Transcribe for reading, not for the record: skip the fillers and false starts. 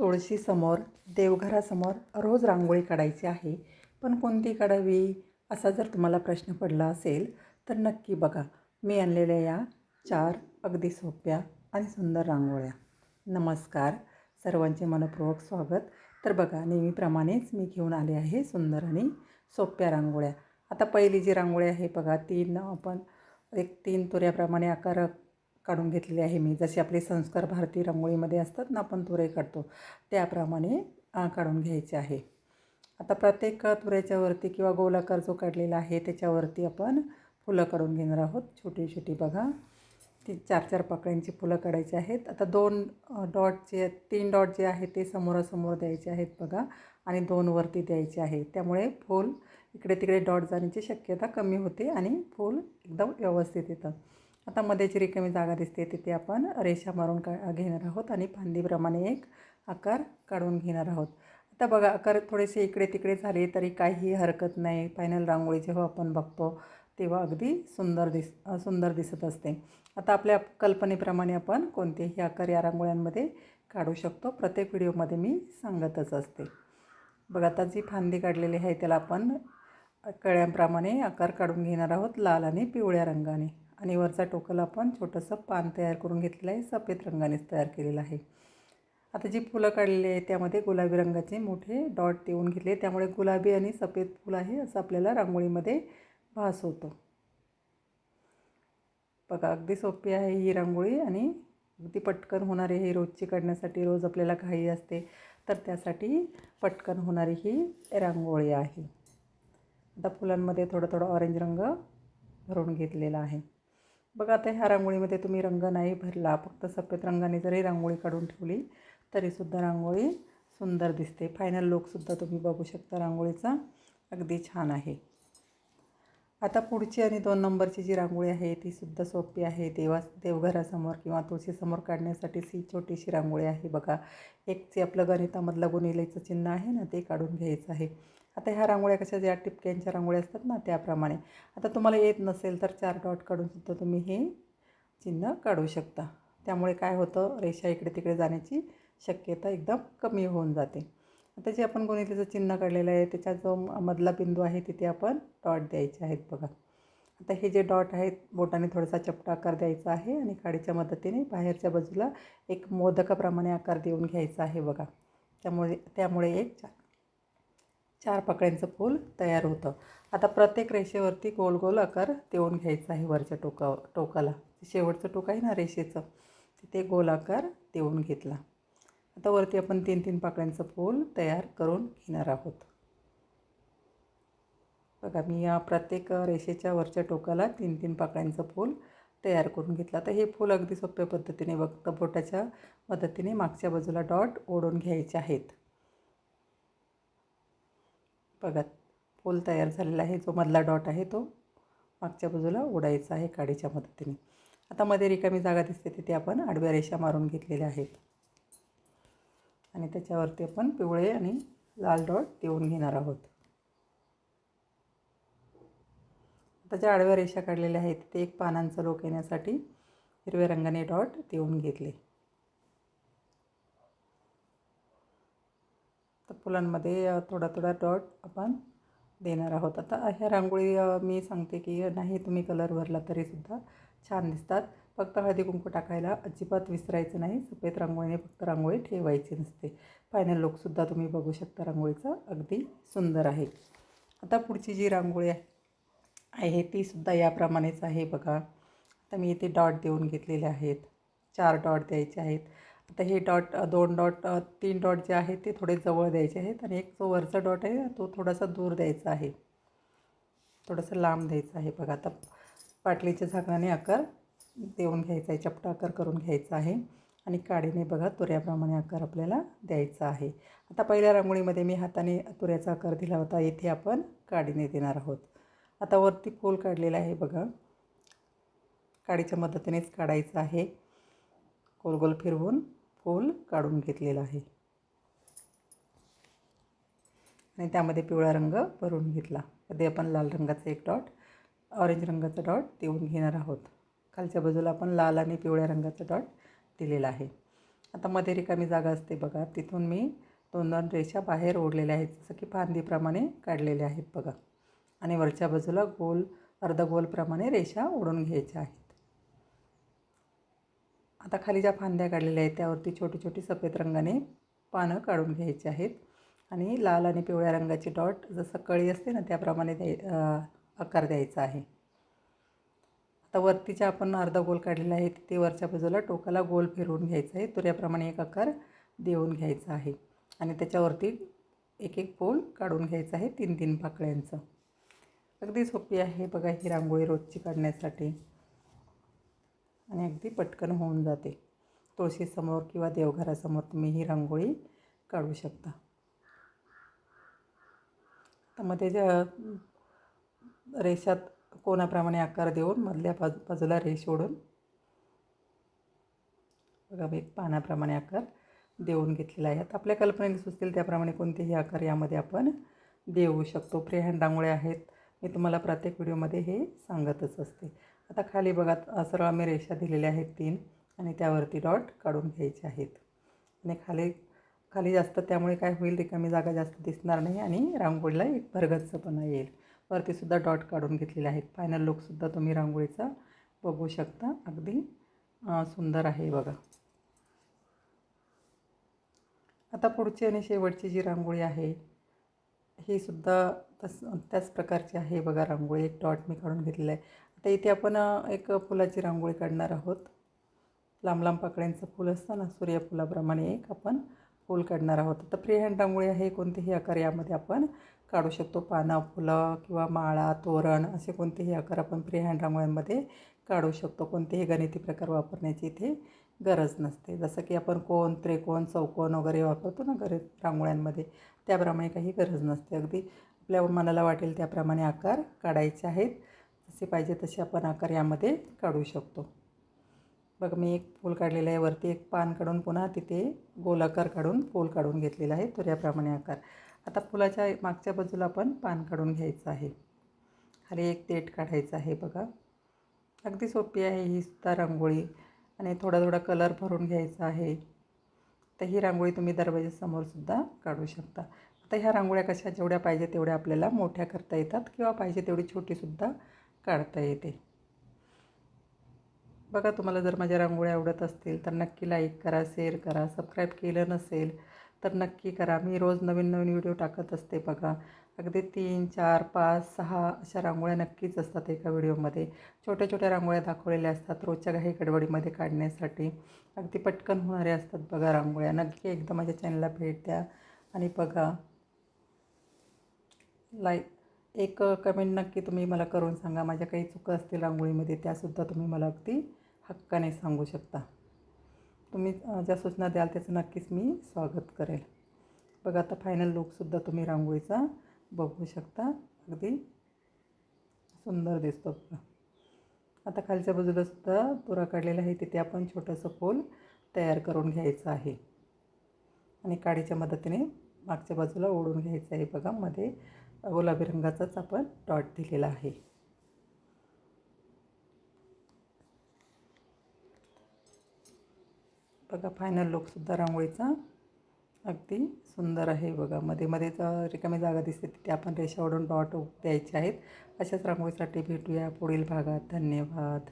तुळशीसमोर, देवघरासमोर रोज रांगोळी काढायची आहे, पण कोणती काढावी असा जर तुम्हाला प्रश्न पडला असेल तर नक्की बघा मी आणलेल्या या 4 अगदी सोप्या आणि सुंदर रांगोळ्या. नमस्कार, सर्वांचे मनपूर्वक स्वागत. तर बघा, नेहमीप्रमाणेच मी घेऊन आले आहे सुंदर आणि सोप्या रांगोळ्या. आता पहिली जी रांगोळी आहे बघा, आपण 3 तुऱ्याप्रमाणे आकार काढून घेतलेले आहे मी. जसे आपले संस्कार भारती रांगोळीमध्ये असतात ना, आपण तुरे काढतो त्याप्रमाणे काढून घ्यायचे आहे. आता प्रत्येक तुऱ्याच्या वरती किंवा गोलाकार जो काढलेला आहे त्याच्यावरती आपण फुलं काढून घेणार आहोत. छोटी छोटी बघा, ती 4-4 पाकळ्यांची फुलं काढायची आहेत. आता 3 डॉट जे आहे ते समोरासमोर द्यायचे आहेत बघा, आणि 2 वरती द्यायचे आहे. त्यामुळे फूल इकडे तिकडे डॉट जाण्याची शक्यता कमी होते आणि फूल एकदम व्यवस्थित येतं. आता मध्ये जी रिकामी जागा दिसते तिथे आपण रेषा मारून घेणार आहोत आणि फांदीप्रमाणे एक आकार काढून घेणार आहोत. आता बघा, आकार थोडेसे इकडे तिकडे झाले तरी काही हरकत नाही. फायनल रांगोळी जेव्हा आपण बघतो तेव्हा अगदी सुंदर दिसत असते. आता आपल्या कल्पनेप्रमाणे आपण कोणतेही आकार या रांगोळ्यांमध्ये काढू शकतो. प्रत्येक व्हिडिओमध्ये मी सांगतच असते. बघा, आता जी फांदी काढलेली आहे त्याला आपण कळ्यांप्रमाणे आकार काढून घेणार आहोत, लाल आणि पिवळ्या रंगाने. आणि वरचा टोकाला आपण छोटंसं पान तयार करून घेतलेलं आहे, सफेद रंगानेच तयार केलेलं आहे. आता जी फुलं काढलेली आहे त्यामध्ये गुलाबी रंगाचे मोठे डॉट देऊन घेतले, त्यामुळे गुलाबी आणि सफेद फुल आहे असं आपल्याला रांगोळीमध्ये भास होतो. बघा, अगदी सोपी आहे ही रांगोळी आणि अगदी पटकन होणारी ही रोजची काढण्यासाठी. रोज आपल्याला घाई असते तर त्यासाठी पटकन होणारी ही रांगोळी आहे. आता फुलांमध्ये थोडा ऑरेंज रंग भरून घेतलेला आहे. बघा, आता ह्या रांगोळीमध्ये तुम्ही रंग नाही भरला, फक्त सफेद रंगाने जरी रांगोळी काढून ठेवली तरीसुद्धा रांगोळी सुंदर दिसते. फायनल लुकसुद्धा तुम्ही बघू शकता रांगोळीचा, अगदी छान आहे. आता पुढची आणि 2 नंबरची जी रांगोळी आहे तीसुद्धा सोपी आहे. देवघरासमोर किंवा तुळशीसमोर काढण्यासाठी ही छोटीशी रांगोळी आहे. बघा, एक जे आपलं गणितामधलं गुणिलेचं चिन्ह आहे ना, ते काढून घ्यायचं आहे. आता ह्या रांगोळ्या कशा ज्या टिपक्यांच्या रांगोळ्या असतात ना त्याप्रमाणे. आता तुम्हाला येत नसेल तर 4 डॉट काढूनसुद्धा तुम्ही हे चिन्ह काढू शकता. त्यामुळे काय होतं, रेषा इकडे तिकडे जाण्याची शक्यता एकदम कमी होऊन जाते. आता जे आपण गुणिलेचं चिन्ह काढलेलं आहे त्याचा जो मधला बिंदू आहे तिथे आपण डॉट द्यायचे आहेत बघा. आता हे जे डॉट आहेत बोटाने थोडासा चपटा आकार द्यायचा आहे आणि काडीच्या मदतीने बाहेरच्या बाजूला एक मोदकाप्रमाणे आकार देऊन घ्यायचा आहे बघा. त्यामुळे एक 4 पाकळ्यांचं फूल तयार होतं. आता प्रत्येक रेषेवरती गोल गोल आकार देऊन घ्यायचा आहे. वरच्या टोकाला शेवटचं टोक आहे ना रेषेचं, तिथे गोल आकार देऊन घेतला. आता वरती आपण 3-3 पाकळ्यांचं फूल तयार करून घेणार आहोत. बघा, मी या प्रत्येक रेषेच्या वरच्या टोकाला 3-3 पाकळ्यांचं फूल तयार करून घेतलं. आता हे फूल अगदी सोप्या पद्धतीने बोटाच्या मदतीने मागच्या बाजूला डॉट ओढून घ्यायचे आहेत. बघा, फूल तयार झालेला आहे. जो मधला डॉट आहे तो मागच्या बाजूला ओढायचा आहे काडीच्या मदतीने. आता मध्ये रिकामी जागा दिसते तिथे आपण आडव्या रेषा मारून घेतलेल्या आहेत आणि त्याच्यावरती आपण पिवळे आणि लाल डॉट देऊन घेणार आहोत. आता ज्या आडव्या रेषा काढलेल्या आहेत ते एक पानांचा लोक येण्यासाठी हिरव्या रंगाने डॉट देऊन घेतले. तर फुलांमध्ये थोडा डॉट आपण देणार आहोत. आता ह्या रांगोळी मी सांगते की नाही तुम्ही कलर भरला तरीसुद्धा छान दिसतात. फक्त हळदी कुंकू टाकायला अजिबात विसरायचं नाही. सफेद रांगोळीने फक्त रांगोळी ठेवायची नसते. फायनल लुकसुद्धा तुम्ही बघू शकता रांगोळीचा, अगदी सुंदर आहे. आता पुढची जी रांगोळी आहे तीसुद्धा याप्रमाणेच आहे बघा. आता मी इथे डॉट देऊन घेतलेले आहेत. 4 डॉट द्यायचे आहेत. आता हे डॉट 2 डॉट 3 डॉट जे आहेत ते थोडे जवळ द्यायचे आहेत आणि एक जो वरचा डॉट आहे तो थोडासा दूर द्यायचा आहे, थोडंसं लांब द्यायचं आहे. बघा, आता पाटलीच्या झाकणाने आकार देऊन घ्यायचा आहे, चपटा आकार करून घ्यायचा आहे आणि काडीने बघा तुऱ्याप्रमाणे आकार आपल्याला द्यायचा आहे. आता पहिल्या रांगोळीमध्ये मी हाताने तुऱ्याचा आकार दिला होता, इथे आपण काडीने देणार आहोत. आता वरती फूल काढलेलं आहे बघा, काडीच्या मदतीनेच काढायचं आहे. गोल गोल फिरवून फूल काढून घेतलेलं आहे आणि त्यामध्ये पिवळा रंग भरून घेतला. मध्ये आपण लाल रंगाचा एक डॉट, ऑरेंज रंगाचा डॉट देऊन घेणार आहोत. खालच्या बाजूला आपण लाल आणि पिवळ्या रंगाचा डॉट दिलेला आहे. आता मध्ये रिकामी जागा असते बघा, तिथून मी 2-2 रेषा बाहेर ओढलेल्या आहेत, जसं की फांदीप्रमाणे काढलेल्या आहेत बघा. आणि वरच्या बाजूला गोल अर्धगोलप्रमाणे रेषा ओढून घ्यायच्या आहेत. आता खाली ज्या फांद्या काढलेल्या आहेत त्यावरती छोटी छोटी सफेद रंगाने पानं काढून घ्यायची आहेत आणि लाल आणि पिवळ्या रंगाची डॉट जसं कळी असते ना त्याप्रमाणे आकार द्यायचा आहे. आता वरतीच्या आपण अर्धा गोल काढलेला आहे ते वरच्या बाजूला टोकाला गोल फिरवून घ्यायचं आहे. तुऱ्याप्रमाणे एक आकार देऊन घ्यायचा आहे आणि त्याच्यावरती एक एक फूल काढून घ्यायचं आहे 3-3 पाकळ्यांचं. अगदी सोपी आहे बघा ही रांगोळी रोजची काढण्यासाठी आणि अगदी पटकन होऊन जाते. तुळशीसमोर किंवा देवघरासमोर तुम्ही ही रांगोळी काढू शकता. तर मध्ये ज्या रेषात कोणाप्रमाणे आकार देऊन मधल्या बाजूला रेष ओढून बघा मी एक पानाप्रमाणे आकार देऊन घेतलेला आहे. आपल्या कल्पनेने सुचतील त्याप्रमाणे कोणतेही आकार यामध्ये आपण देऊ शकतो. फ्री हँड रांगोळ्या आहेत, मी तुम्हाला प्रत्येक व्हिडिओमध्ये हे सांगतच असते. आता खाली बघा सरळ आम्ही रेषा दिलेल्या आहेत 3 आणि त्यावरती डॉट काढून घ्यायचे आहेत. आणि खाली जास्त त्यामुळे काय होईल, रिकामी जागा जास्त दिसणार नाही आणि रांगोळीला एक भरगच्चपणा येईल. वरतीसुद्धा डॉट काढून घेतलेले आहेत. फायनल लुकसुद्धा तुम्ही रांगोळीचा बघू शकता. अगदी सुंदर आहे बघा. आता पुढची आणि शेवटची जी रांगोळी आहे ही सुद्धा त्याच प्रकारची आहे बघा रांगोळी. एक डॉट मी काढून घेतलेला आहे. आता इथे आपण एक फुलाची रांगोळी काढणार आहोत. लांब लांब पाकळ्यांचं फूल असतं ना, सूर्यफुलाप्रमाणे एक आपण फूल काढणार आहोत. आता फ्री हँड रांगोळी आहे, कोणतेही आकार यामध्ये आपण काढू शकतो. पानं, फुलं किंवा माळा, तोरण असे कोणतेही आकार आपण फ्री हँड रांगोळ्यांमध्ये काढू शकतो. कोणतेही गणिती प्रकार वापरण्याची इथे गरज नसते. जसं की आपण कोन, त्रिकोण, चौकोन वगैरे वापरतो ना रांगोळ्यांमध्ये, त्याप्रमाणे काही गरज नसते. अगदी आपल्या मनाला वाटेल त्याप्रमाणे आकार काढायचे आहेत. जसे पाहिजे तसे आपण आकार यामध्ये काढू शकतो. बघा मी एक फूल काढलेलं आहे, वरती एक पान काढून पुन्हा तिथे गोलाकार काढून फूल काढून घेतलेला आहे तुऱ्याप्रमाणे आकार. आता फुलाच्या मागच्या बाजूला आपण पान काढून घ्यायचं आहे. खाली एक देठ काढायचं आहे बघा. अगदी सोपी आहे ही सुद्धा रांगोळी आणि थोडा थोडा कलर भरून घ्यायचा आहे. तर ही रांगोळी तुम्ही दरवाजासमोरसुद्धा काढू शकता. आता ह्या रांगोळ्या कशा जेवढ्या पाहिजे तेवढ्या आपल्याला मोठ्या करता येतात किंवा पाहिजे तेवढी छोटीसुद्धा काढता येते. बघा तुम्हाला जर माझ्या रांगोळ्या आवडत असतील तर नक्की लाईक करा, शेअर करा. सबस्क्राईब केलं नसेल तर नक्की करा. मी रोज नवीन नवीन व्हिडिओ टाकत असते बघा. अगदी 3, 4, 5, 6 अशा रांगोळ्या नक्कीच असतात एका व्हिडिओमध्ये. छोट्या छोट्या रांगोळ्या दाखवलेल्या असतात रोजच्या घाई गडबडीमध्ये काढण्यासाठी. अगदी पटकन होणाऱ्या असतात बघा रांगोळ्या. नक्की एकदा माझ्या चॅनलला भेट द्या आणि बघा. एक कमेंट नक्की तुम्ही मला करून सांगा. माझ्या काही चुका असतील रांगोळीमध्ये त्यासुद्धा तुम्ही मला अगदी हक्काने सांगू शकता. तुम्ही ज्या सूचना द्याल त्याचं नक्कीच मी स्वागत करेल. बघा आता फायनल लुकसुद्धा तुम्ही रांगोळीचा बघू शकता. अगदी सुंदर दिसतो बघा. आता खालच्या बाजूलासुद्धा तुरा काढलेला आहे, तिथे आपण छोटंसं फूल तयार करून घ्यायचं आहे आणि काडीच्या मदतीने मागच्या बाजूला ओढून घ्यायचं आहे बघा. मध्ये गुलाबी रंगाचाच आपण डॉट दिलेला आहे. बघा फायनल लुकसुद्धा रांगोळीचा अगदी सुंदर आहे बघा. मध्ये मध्येच रिकामी जागा दिसते तिथे आपण रेषा ओढून डॉट द्यायचे आहेत. अशाच रांगोळीसाठी भेटूया पुढील भागात. धन्यवाद.